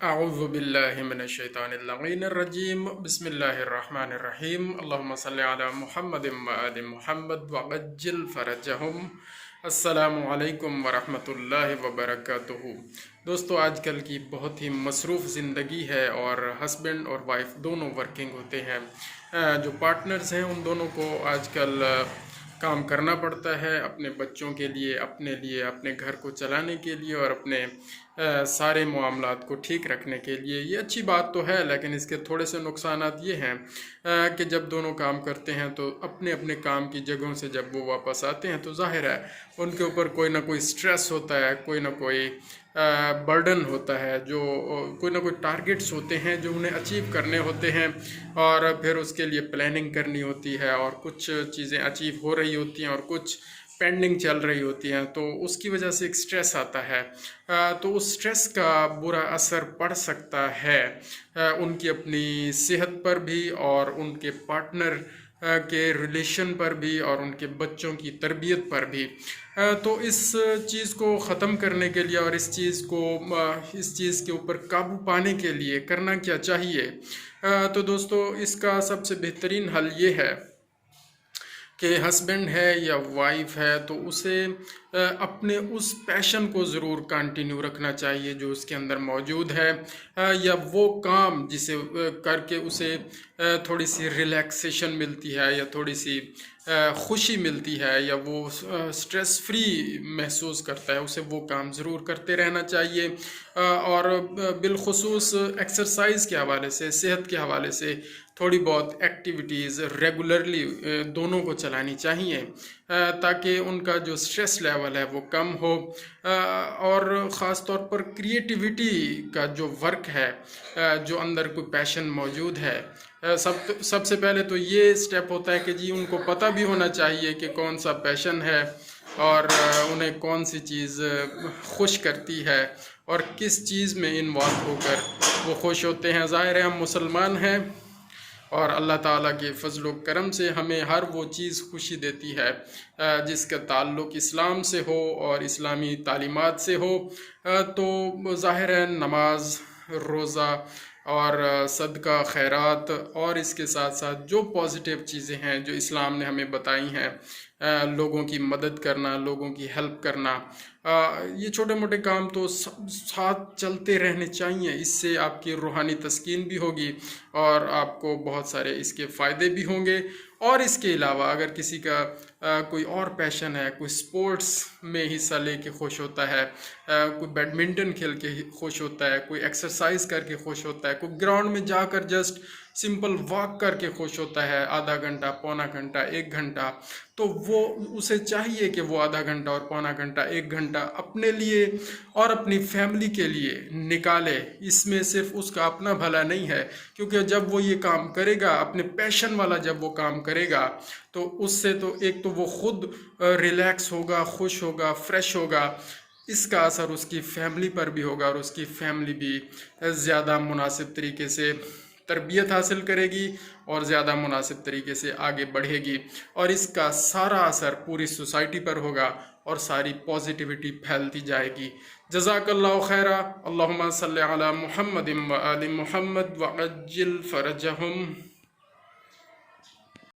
اعوذ باللہ من الشیطان اللعین الرجیم بسم اللہ الرحمن الرحیم اللہم صلی علی محمد و آل محمد وعجل فرجہم۔ السلام علیکم ورحمۃ اللہ وبرکاتہ۔ دوستو، آج کل کی بہت ہی مصروف زندگی ہے اور ہسبینڈ اور وائف دونوں ورکنگ ہوتے ہیں۔ جو پارٹنرز ہیں ان دونوں کو آج کل کام کرنا پڑتا ہے اپنے بچوں کے لیے، اپنے گھر کو چلانے کے لیے اور اپنے سارے معاملات کو ٹھیک رکھنے کے لیے۔ یہ اچھی بات تو ہے، لیکن اس کے تھوڑے سے نقصانات یہ ہیں کہ جب دونوں کام کرتے ہیں تو اپنے اپنے کام کی جگہوں سے جب وہ واپس آتے ہیں تو ظاہر ہے ان کے اوپر کوئی نہ کوئی سٹریس ہوتا ہے، کوئی نہ کوئی برڈن ہوتا ہے، جو کوئی نہ کوئی ٹارگٹس ہوتے ہیں جو انہیں اچیو کرنے ہوتے ہیں، اور پھر اس کے لیے پلاننگ کرنی ہوتی ہے، اور کچھ چیزیں اچیو ہو رہی ہوتی ہیں اور کچھ پینڈنگ چل رہی ہوتی ہیں، تو اس کی وجہ سے ایک سٹریس آتا ہے۔ تو اس سٹریس کا برا اثر پڑ سکتا ہے ان کی اپنی صحت پر بھی، اور ان کے پارٹنر کے ریلیشن پر بھی، اور ان کے بچوں کی تربیت پر بھی۔ تو اس چیز کو ختم کرنے کے لیے اور اس چیز کے اوپر قابو پانے کے لیے کرنا کیا چاہیے؟ تو دوستو، اس کا سب سے بہترین حل یہ ہے کہ ہسبینڈ ہے یا وائف ہے تو اسے اپنے اس پیشن کو ضرور کنٹینیو رکھنا چاہیے جو اس کے اندر موجود ہے، یا وہ کام جسے کر کے اسے تھوڑی سی ریلیکسیشن ملتی ہے، یا تھوڑی سی خوشی ملتی ہے، یا وہ سٹریس فری محسوس کرتا ہے، اسے وہ کام ضرور کرتے رہنا چاہیے۔ اور بالخصوص ایکسرسائز کے حوالے سے، صحت کے حوالے سے تھوڑی بہت ایکٹیویٹیز ریگولرلی دونوں کو چلانی چاہیے، تاکہ ان کا جو سٹریس لیول ہے وہ کم ہو۔ اور خاص طور پر کریٹیوٹی کا جو ورک ہے، جو اندر کوئی پیشن موجود ہے، سب سے پہلے تو یہ سٹیپ ہوتا ہے کہ جی ان کو پتہ بھی ہونا چاہیے کہ کون سا پیشن ہے، اور انہیں کون سی چیز خوش کرتی ہے، اور کس چیز میں انوالو ہو کر وہ خوش ہوتے ہیں۔ ظاہر ہے ہم مسلمان ہیں، اور اللہ تعالیٰ کے فضل و کرم سے ہمیں ہر وہ چیز خوشی دیتی ہے جس کا تعلق اسلام سے ہو اور اسلامی تعلیمات سے ہو۔ تو ظاہر ہے نماز، روزہ اور صدقہ خیرات، اور اس کے ساتھ ساتھ جو پازیٹیو چیزیں ہیں جو اسلام نے ہمیں بتائی ہیں، لوگوں کی مدد کرنا، لوگوں کی ہیلپ کرنا، یہ چھوٹے موٹے کام تو ساتھ چلتے رہنے چاہیے۔ اس سے آپ کی روحانی تسکین بھی ہوگی اور آپ کو بہت سارے اس کے فائدے بھی ہوں گے۔ اور اس کے علاوہ اگر کسی کا کوئی اور پیشن ہے، کوئی سپورٹس میں حصہ لے کے خوش ہوتا ہے، کوئی بیڈمنٹن کھیل کے خوش ہوتا ہے، کوئی ایکسرسائز کر کے خوش ہوتا ہے، کوئی گراؤنڈ میں جا کر جسٹ سمپل واک کر کے خوش ہوتا ہے، آدھا گھنٹہ، پونا گھنٹہ، 1 گھنٹہ، تو وہ اسے چاہیے کہ وہ آدھا گھنٹہ اور پونا گھنٹہ، 1 گھنٹہ اپنے لیے اور اپنی فیملی کے لیے نکالے۔ اس میں صرف اس کا اپنا بھلا نہیں ہے، کیونکہ جب وہ یہ کام کرے گا، اپنے پیشن والا جب وہ کام کرے گا، تو اس سے تو ایک تو وہ خود ریلیکس ہوگا، خوش ہوگا، فریش ہوگا، اس کا اثر اس کی فیملی پر بھی ہوگا، اور اس کی فیملی بھی زیادہ مناسب طریقے سے تربیت حاصل کرے گی اور زیادہ مناسب طریقے سے آگے بڑھے گی، اور اس کا سارا اثر پوری سوسائٹی پر ہوگا اور ساری پازیٹیوٹی پھیلتی جائے گی۔ جزاک اللہ خیرہ۔ اللہم صلی علی محمد و آل محمد وعجل فرجہم۔